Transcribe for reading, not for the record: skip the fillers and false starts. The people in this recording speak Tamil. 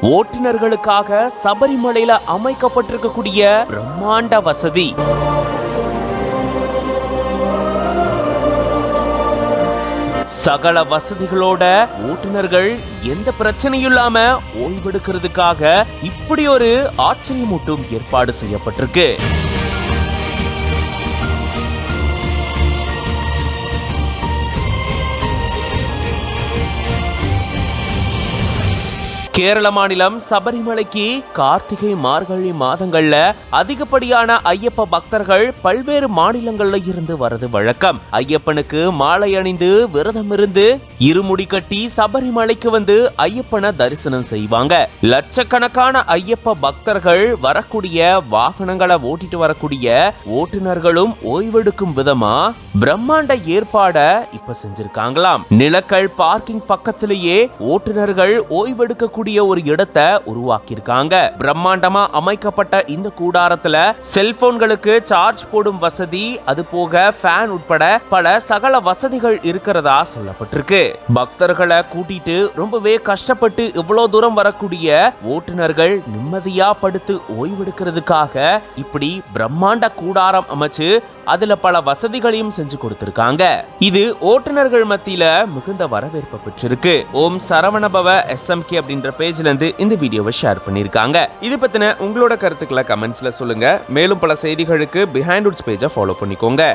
ஓட்டுநர்களுக்காக சபரிமலையில அமைக்கப்பட்டிருக்கக்கூடிய பிரம்மாண்ட வசதி. சகல வசதிகளோட ஓட்டுநர்கள் எந்த பிரச்சனையும் இல்லாம ஓய்வெடுக்கிறதுக்காக இப்படி ஒரு ஆச்சரியமூட்டும் ஏற்பாடு செய்யப்பட்டிருக்கு. கேரள மாநிலம் சபரிமலைக்கு கார்த்திகை மார்கழி மாதங்கள்ல அதிகப்படியான ஐயப்ப பக்தர்கள் பல்வேறு மாநிலங்கள்ல இருந்து வரது வழக்கம். ஐயப்பனுக்கு மாலை அணிந்து விரதம் இருந்து இருமுடி கட்டி சபரிமலைக்கு வந்து ஐயப்பனை தரிசனம் செய்வாங்க. லட்சக்கணக்கான ஐயப்ப பக்தர்கள் வரக்கூடிய வாகனங்களை ஓட்டிட்டு வரக்கூடிய ஓட்டுநர்களும் ஓய்வெடுக்கும் விதமா பிரம்மாண்ட ஏற்பாட இப்ப செஞ்சிருக்காங்களாம். நிலக்கல் பார்க்கிங் பக்கத்திலேயே ஓட்டுநர்கள் ஓய்வெடுக்கக்கூடிய ஒரு இடத்தை உருவாக்கியிருக்காங்க. பிரம்மாண்டமா அமைக்கப்பட்ட இந்த கூடாரத்துல செல்போன்களுக்கு சார்ஜ் போடும் வசதி, அது போக ஃபேன் உட்பட பல சகல வசதிகள் இருக்கிறதா சொல்லப்பட்டிருக்கு. பக்தர்களை கூட்டிட்டு ரொம்பவே கஷ்டப்பட்டு இவ்வளவு தூரம் வரக்கூடிய ஓட்டுநர்கள் நிம்மதியா படுத்து ஓய்வெடுக்கிறதுக்காக இப்படி பிரம்மாண்ட கூடாரம் அமைச்சு அதுல பல வசதிகளையும் செஞ்சு கொடுத்திருக்காங்க. இது ஓட்டுநர்கள் மத்தியில மிகுந்த வரவேற்பு பெற்றிருக்கு. ஓம் சரவணபவ SMK அப்படின்ற பேஜ்ல இருந்து இந்த வீடியோவை ஷேர் பண்ணிருக்காங்க. இது பத்தின உங்களோட கருத்துக்களை கமெண்ட்ஸ்ல சொல்லுங்க. மேலும் பல செய்திகளுக்கு பிஹைண்ட் ரூட்ஸ் பேஜை ஃபாலோ பண்ணிக்கோங்க.